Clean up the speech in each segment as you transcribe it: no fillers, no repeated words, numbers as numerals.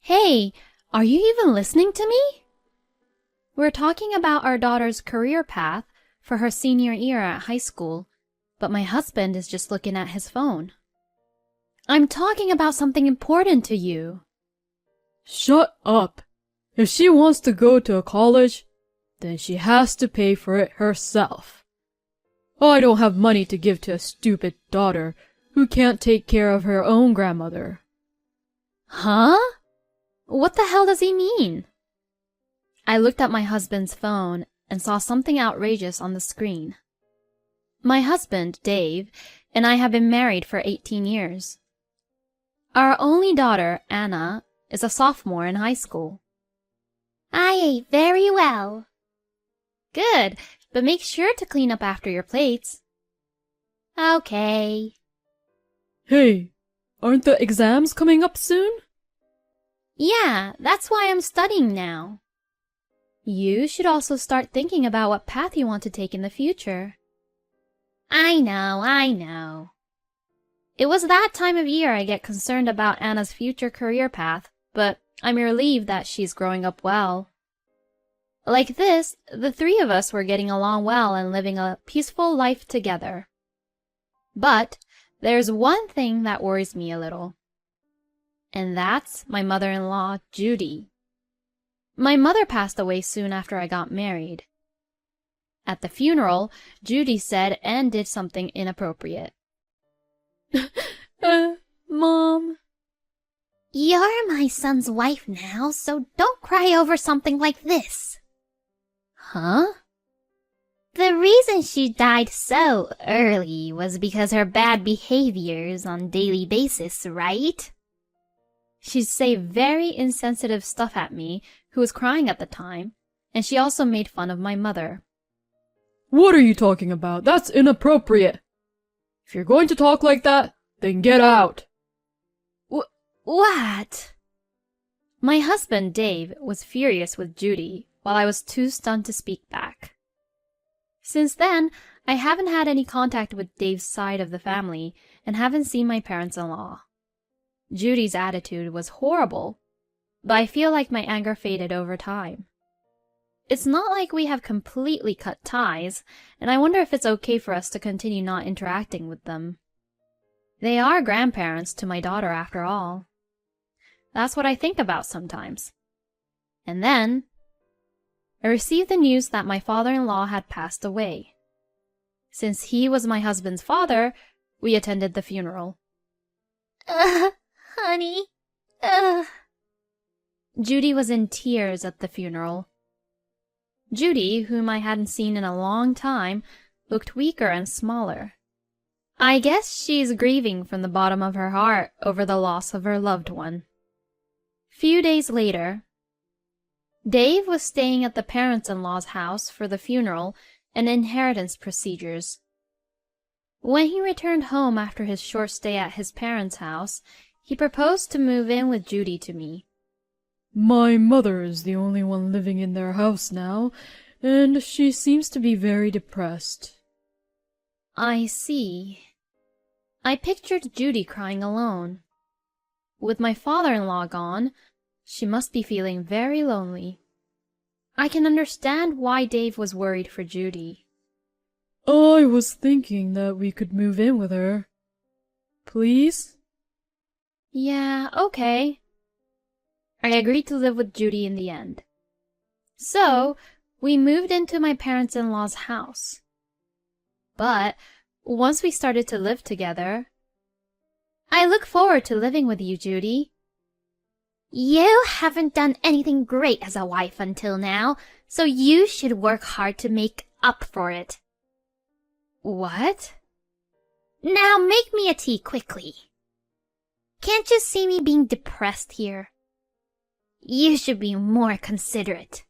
Hey, are you even listening to me? We're talking about our daughter's career path for her senior year at high school, but my husband is just looking at his phone. I'm talking about something important to you. Shut up. If she wants to go to a college, then she has to pay for it herself. I don't have money to give to a stupid daughter who can't take care of her own grandmother. Huh? What the hell does he mean? I looked at my husband's phone and saw something outrageous on the screen. My husband, Dave, and I have been married for 18 years. Our only daughter, Anna, is a sophomore in high school. I ate very well. Good, but make sure to clean up after your plates. Okay. Hey, aren't the exams coming up soon? Yeah, that's why I'm studying now. You should also start thinking about what path you want to take in the future. I know. It was that time of year I get concerned about Anna's future career path, but I'm relieved that she's growing up well. Like this, the three of us were getting along well and living a peaceful life together. But there's one thing that worries me a little. And that's my mother-in-law, Judy. My mother passed away soon after I got married. At the funeral, Judy said and did something inappropriate. Mom. You're my son's wife now, so don't cry over something like this. Huh? The reason she died so early was because her bad behaviors on daily basis, right? She'd say very insensitive stuff at me, who was crying at the time, and she also made fun of my mother. What are you talking about? That's inappropriate. If you're going to talk like that, then get out. What? My husband, Dave, was furious with Judy, while I was too stunned to speak back. Since then, I haven't had any contact with Dave's side of the family and haven't seen my parents-in-law. Judy's attitude was horrible, but I feel like my anger faded over time. It's not like we have completely cut ties, and I wonder if it's okay for us to continue not interacting with them. They are grandparents to my daughter after all. That's what I think about sometimes. And then, I received the news that my father-in-law had passed away. Since he was my husband's father, we attended the funeral. Honey. Judy was in tears at the funeral. Judy, whom I hadn't seen in a long time, looked weaker and smaller. I guess she's grieving from the bottom of her heart over the loss of her loved one. Few days later, Dave was staying at the parents-in-law's house for the funeral and inheritance procedures. When he returned home after his short stay at his parents' house, he proposed to move in with Judy to me. My mother is the only one living in their house now, and she seems to be very depressed. I see. I pictured Judy crying alone. With my father-in-law gone, she must be feeling very lonely. I can understand why Dave was worried for Judy. I was thinking that we could move in with her. Please? Yeah, okay. I agreed to live with Judy in the end. So, we moved into my parents-in-law's house. But once we started to live together, I look forward to living with you, Judy. You haven't done anything great as a wife until now, so you should work hard to make up for it. What? Now make me a tea quickly. Can't you see me being depressed here? You should be more considerate.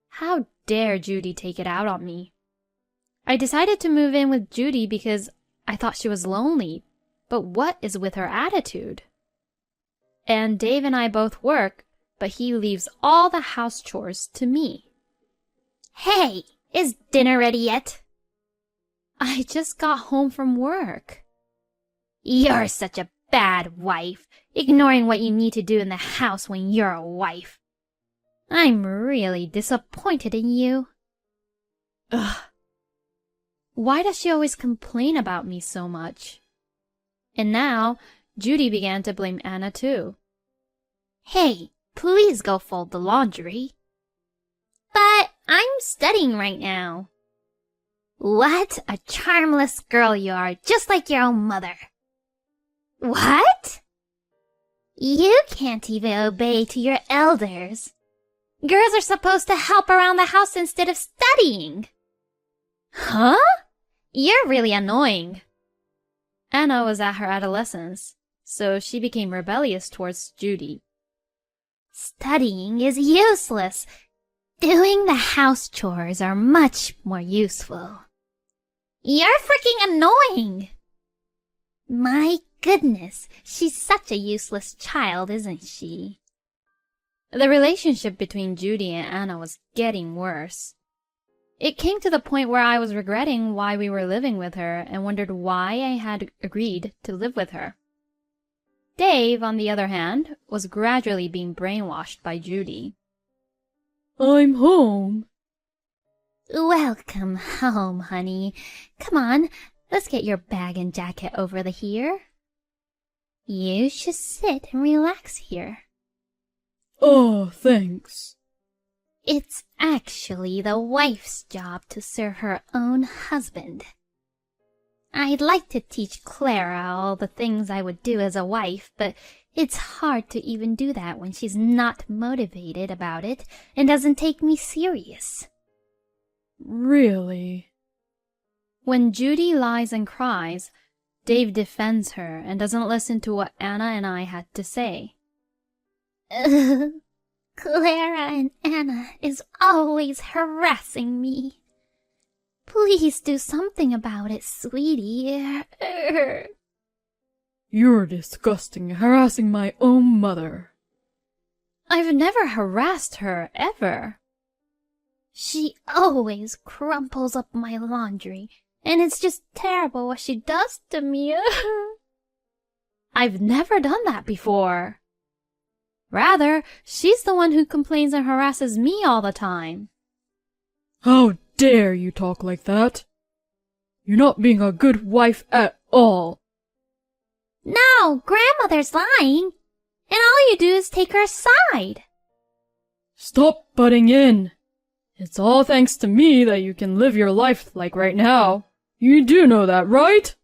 How dare Judy take it out on me? I decided to move in with Judy because I thought she was lonely, but what is with her attitude? And Dave and I both work, but he leaves all the house chores to me. Hey, is dinner ready yet? I just got home from work. You're such a bad wife. ignoring what you need to do in the house when you're a wife. I'm really disappointed in you. Ugh. Why does she always complain about me so much? And now, Judy began to blame Anna too. Hey, please go fold the laundry. But I'm studying right now. What a charmless girl you are, just like your own mother. What? You can't even obey to your elders. Girls are supposed to help around the house instead of studying. Huh? You're really annoying. Anna was at her adolescence, so she became rebellious towards Judy. Studying is useless. Doing the house chores are much more useful. You're freaking annoying. My goodness, she's such a useless child, isn't she? The relationship between Judy and Anna was getting worse. It came to the point where I was regretting why we were living with her and wondered why I had agreed to live with her. Dave, on the other hand, was gradually being brainwashed by Judy. I'm home. Welcome home, honey. Come on, let's get your bag and jacket over here. You should sit and relax here. Oh, thanks. It's actually the wife's job to serve her own husband. I'd like to teach Clara all the things I would do as a wife, but it's hard to even do that when she's not motivated about it and doesn't take me serious. Really? When Judy lies and cries, Dave defends her and doesn't listen to what Anna and I had to say. Clara and Anna is always harassing me. Please do something about it, sweetie. You're disgusting, harassing my own mother. I've never harassed her, ever. She always crumples up my laundry, and it's just terrible what she does to me. I've never done that before. Rather, she's the one who complains and harasses me all the time. How dare you talk like that? You're not being a good wife at all. No, grandmother's lying, and all you do is take her side. Stop butting in. It's all thanks to me that you can live your life like right now. You do know that, right?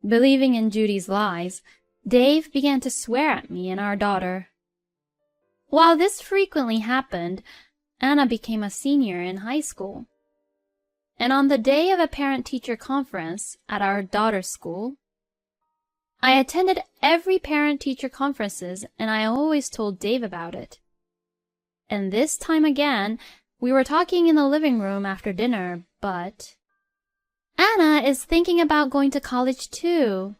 Believing in Judy's lies, Dave began to swear at me and our daughter. While this frequently happened, Anna became a senior in high school. And on the day of a parent-teacher conference at our daughter's school, I attended every parent-teacher conferences and I always told Dave about it. And this time again, we were talking in the living room after dinner, but Anna is thinking about going to college too.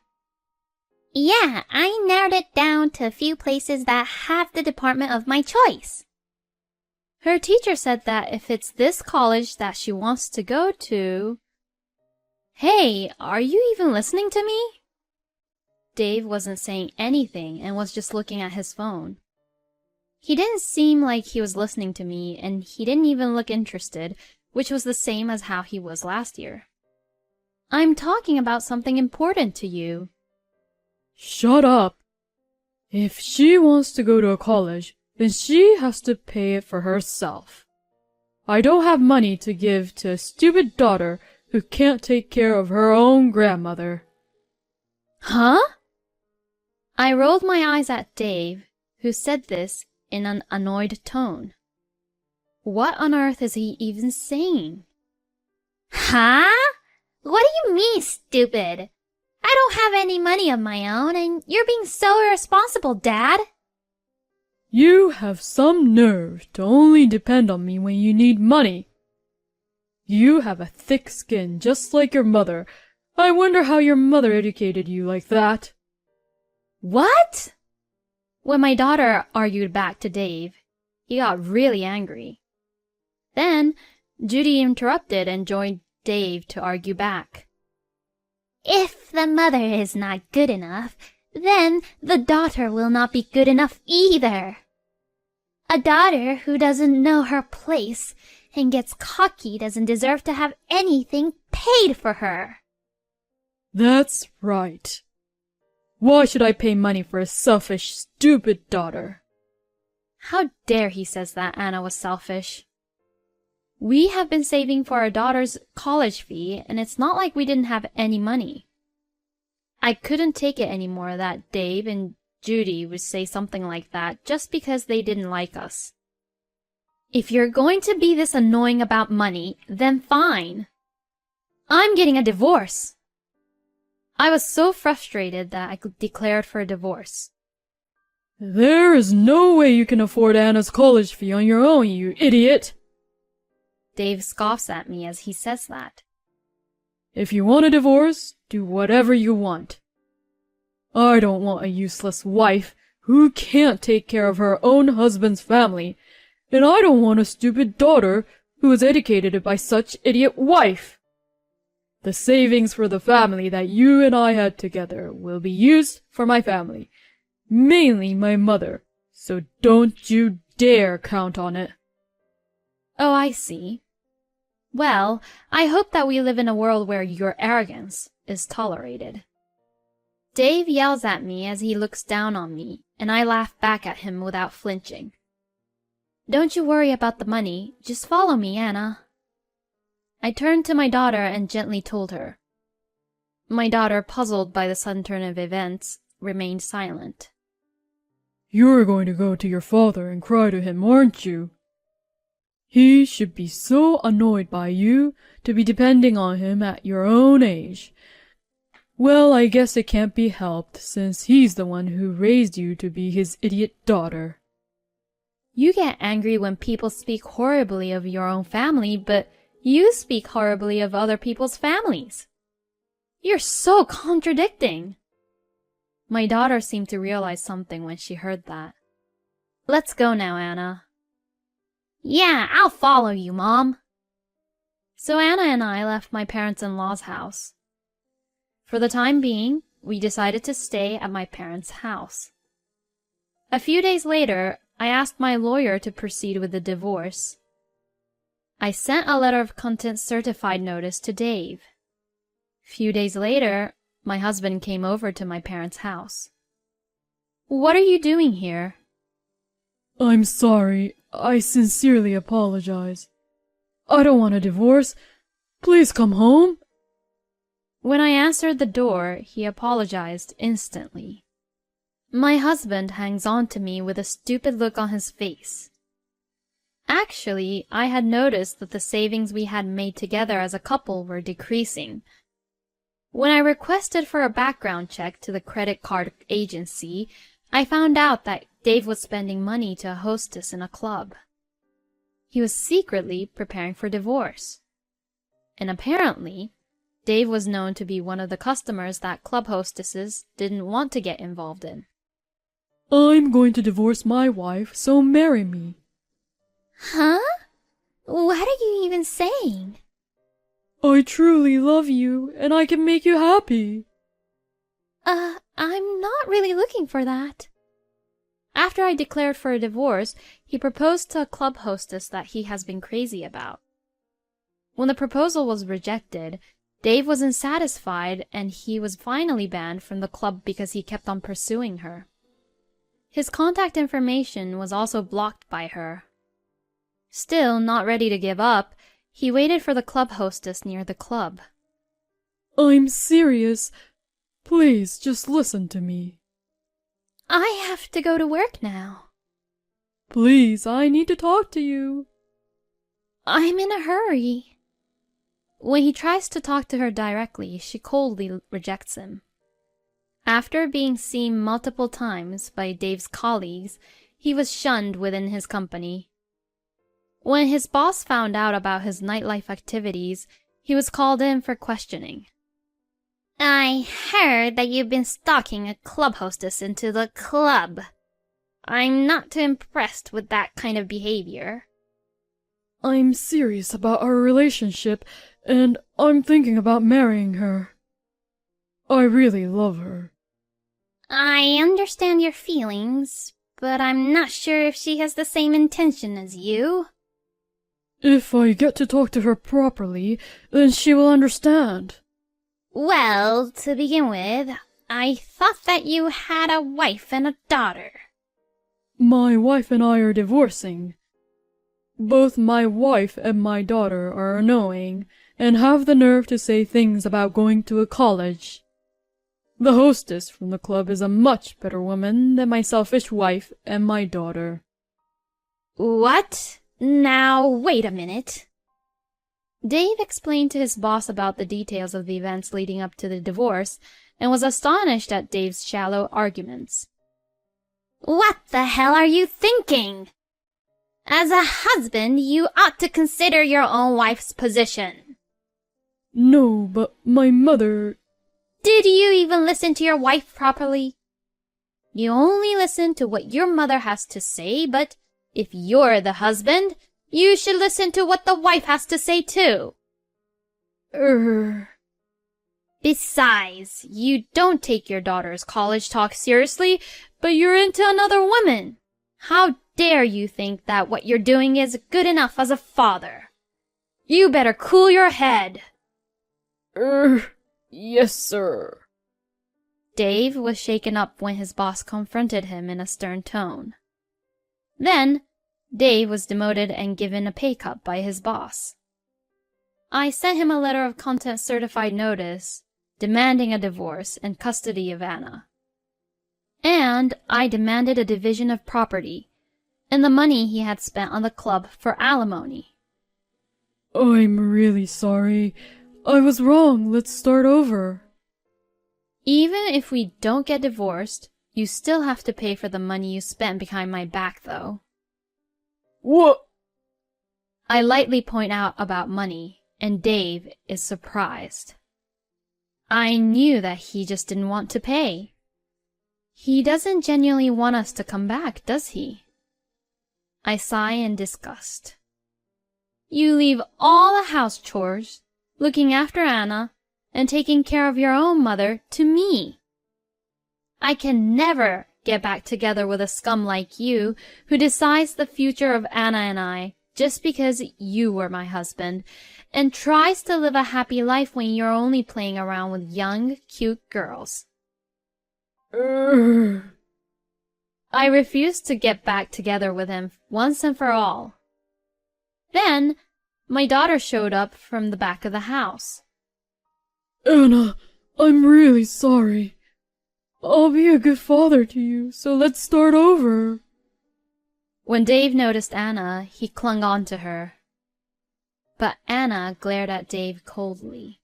Yeah, I narrowed it down to a few places that have the department of my choice. Her teacher said that if it's this college that she wants to go to... Hey, are you even listening to me? Dave wasn't saying anything and was just looking at his phone. He didn't seem like he was listening to me, and he didn't even look interested, which was the same as how he was last year. I'm talking about something important to you. Shut up. If she wants to go to a college, then she has to pay it for herself. I don't have money to give to a stupid daughter who can't take care of her own grandmother. Huh? I rolled my eyes at Dave, who said this in an annoyed tone. What on earth is he even saying? Huh? What do you mean, stupid? I don't have any money of my own, and you're being so irresponsible, Dad. You have some nerve to only depend on me when you need money. You have a thick skin just like your mother. I wonder how your mother educated you like that. What? When my daughter argued back to Dave, he got really angry. Then, Judy interrupted and joined Dave to argue back. If the mother is not good enough, then the daughter will not be good enough either. A daughter who doesn't know her place and gets cocky doesn't deserve to have anything paid for her. That's right. Why should I pay money for a selfish, stupid daughter? How dare he says that Anna was selfish. We have been saving for our daughter's college fee, and it's not like we didn't have any money. I couldn't take it anymore that Dave and Judy would say something like that just because they didn't like us. If you're going to be this annoying about money, then fine. I'm getting a divorce. I was so frustrated that I declared for a divorce. There is no way you can afford Anna's college fee on your own, you idiot! Dave scoffs at me as he says that. If you want a divorce, do whatever you want. I don't want a useless wife who can't take care of her own husband's family, and I don't want a stupid daughter who is educated by such idiot wife. The savings for the family that you and I had together will be used for my family, mainly my mother, so don't you dare count on it. Oh, I see. Well, I hope that we live in a world where your arrogance is tolerated. Dave yells at me as he looks down on me, and I laugh back at him without flinching. Don't you worry about the money, just follow me, Anna. I turned to my daughter and gently told her. My daughter, puzzled by the sudden turn of events, remained silent. You're going to go to your father and cry to him, aren't you? He should be so annoyed by you to be depending on him at your own age. Well, I guess it can't be helped, since he's the one who raised you to be his idiot daughter. You get angry when people speak horribly of your own family, but you speak horribly of other people's families. You're so contradicting. My daughter seemed to realize something when she heard that. Let's go now, Anna. Yeah, I'll follow you, Mom. So Anna and I left my parents-in-law's house. For the time being, we decided to stay at my parents' house. A few days later, I asked my lawyer to proceed with the divorce. I sent a letter of contents certified notice to Dave. Few days later, my husband came over to my parents' house. What are you doing here? I'm sorry. I sincerely apologize. I don't want a divorce. Please come home. When I answered the door, he apologized instantly. My husband hangs on to me with a stupid look on his face. Actually, I had noticed that the savings we had made together as a couple were decreasing. When I requested for a background check to the credit card agency, I found out that Dave was spending money to a hostess in a club. He was secretly preparing for divorce. And apparently, Dave was known to be one of the customers that club hostesses didn't want to get involved in. I'm going to divorce my wife, so marry me. Huh? What are you even saying? I truly love you, and I can make you happy. I'm not really looking for that. After I declared for a divorce, he proposed to a club hostess that he has been crazy about. When the proposal was rejected, Dave wasn't satisfied and he was finally banned from the club because he kept on pursuing her. His contact information was also blocked by her. Still not ready to give up, he waited for the club hostess near the club. I'm serious. Please, just listen to me. I have to go to work now. Please, I need to talk to you. I'm in a hurry. When he tries to talk to her directly, she coldly rejects him. After being seen multiple times by Dave's colleagues, he was shunned within his company. When his boss found out about his nightlife activities, he was called in for questioning. I heard that you've been stalking a club hostess into the club. I'm not too impressed with that kind of behavior. I'm serious about our relationship, and I'm thinking about marrying her. I really love her. I understand your feelings, but I'm not sure if she has the same intention as you. If I get to talk to her properly, then she will understand. Well, to begin with, I thought that you had a wife and a daughter. My wife and I are divorcing. Both my wife and my daughter are annoying and have the nerve to say things about going to a college. The hostess from the club is a much better woman than my selfish wife and my daughter. What? Now, wait a minute. Dave explained to his boss about the details of the events leading up to the divorce and was astonished at Dave's shallow arguments. What the hell are you thinking? As a husband, you ought to consider your own wife's position. No, but my mother... Did you even listen to your wife properly? You only listen to what your mother has to say, but if you're the husband, you should listen to what the wife has to say too. Besides, you don't take your daughter's college talk seriously, but you're into another woman. How dare you think that what you're doing is good enough as a father? You better cool your head. Yes, sir. Dave was shaken up when his boss confronted him in a stern tone. Then, Dave was demoted and given a pay cut by his boss. I sent him a letter of contents certified notice, demanding a divorce and custody of Anna. And I demanded a division of property, and the money he had spent on the club for alimony. I'm really sorry. I was wrong. Let's start over. Even if we don't get divorced, you still have to pay for the money you spent behind my back, though. What? I lightly point out about money, and Dave is surprised. I knew that he just didn't want to pay. He doesn't genuinely want us to come back, does he? I sigh in disgust. You leave all the house chores, looking after Anna, and taking care of your own mother to me. I can never get back together with a scum like you who decides the future of Anna and I just because you were my husband and tries to live a happy life when you're only playing around with young, cute girls. I refused to get back together with him once and for all. Then, my daughter showed up from the back of the house. Anna, I'm really sorry. I'll be a good father to you, so let's start over. When Dave noticed Anna, he clung on to her. But Anna glared at Dave coldly.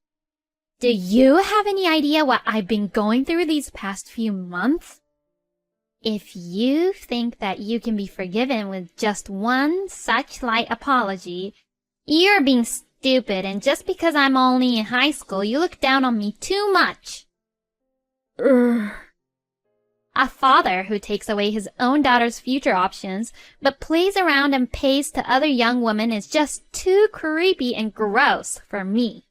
Do you have any idea what I've been going through these past few months? If you think that you can be forgiven with just one such light apology, you're being stupid, and just because I'm only in high school, you look down on me too much. A father who takes away his own daughter's future options, but plays around and pays to other young women is just too creepy and gross for me.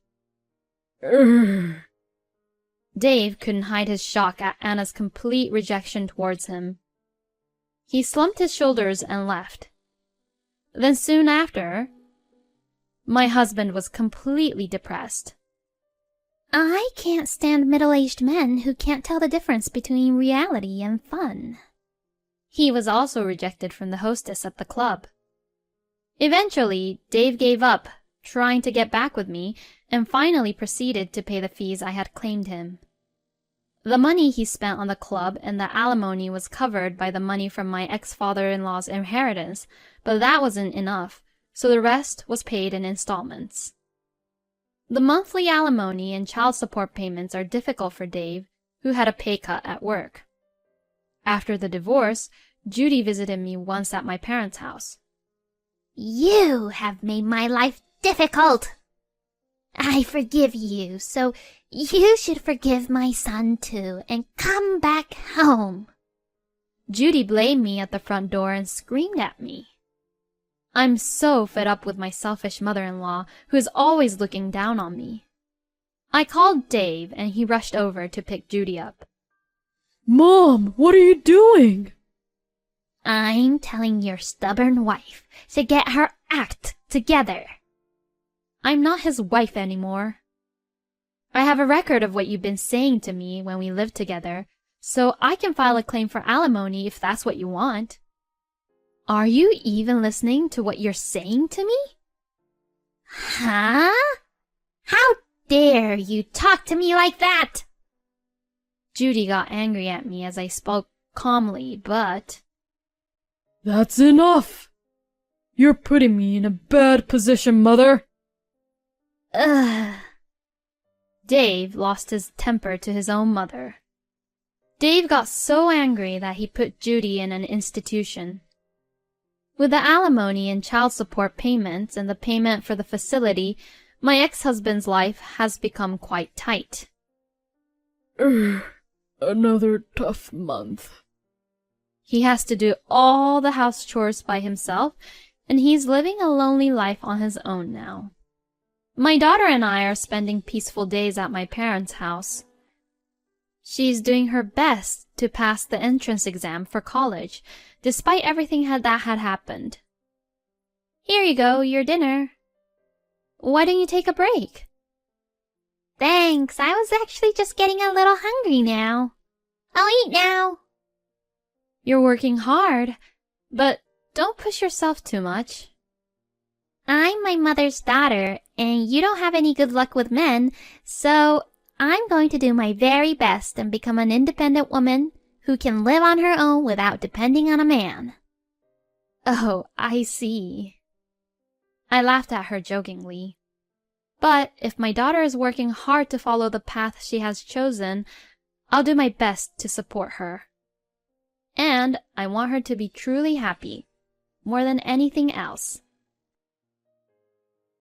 Dave couldn't hide his shock at Anna's complete rejection towards him. He slumped his shoulders and left. Then soon after, my husband was completely depressed. I can't stand middle-aged men who can't tell the difference between reality and fun. He was also rejected from the hostess at the club. Eventually, Dave gave up trying to get back with me and finally proceeded to pay the fees I had claimed him. The money he spent on the club and the alimony was covered by the money from my ex-father-in-law's inheritance, but that wasn't enough, so the rest was paid in installments. The monthly alimony and child support payments are difficult for Dave, who had a pay cut at work. After the divorce, Judy visited me once at my parents' house. You have made my life difficult. I forgive you, so you should forgive my son too and come back home. Judy blamed me at the front door and screamed at me. I'm so fed up with my selfish mother-in-law, who is always looking down on me. I called Dave, and he rushed over to pick Judy up. Mom, what are you doing? I'm telling your stubborn wife to get her act together. I'm not his wife anymore. I have a record of what you've been saying to me when we lived together, so I can file a claim for alimony if that's what you want. Are you even listening to what you're saying to me? Huh? How dare you talk to me like that? Judy got angry at me as I spoke calmly, but... That's enough. You're putting me in a bad position, Mother. Ugh. Dave lost his temper to his own mother. Dave got so angry that he put Judy in an institution. With the alimony and child support payments and the payment for the facility, my ex-husband's life has become quite tight. Another tough month. He has to do all the house chores by himself, and he's living a lonely life on his own now. My daughter and I are spending peaceful days at my parents' house. She's doing her best to pass the entrance exam for college, despite everything that had happened. Here you go, your dinner. Why don't you take a break? Thanks, I was actually just getting a little hungry now. I'll eat now. You're working hard, but don't push yourself too much. I'm my mother's daughter, and you don't have any good luck with men, so I'm going to do my very best and become an independent woman who can live on her own without depending on a man. Oh, I see. I laughed at her jokingly. But if my daughter is working hard to follow the path she has chosen, I'll do my best to support her. And I want her to be truly happy, more than anything else.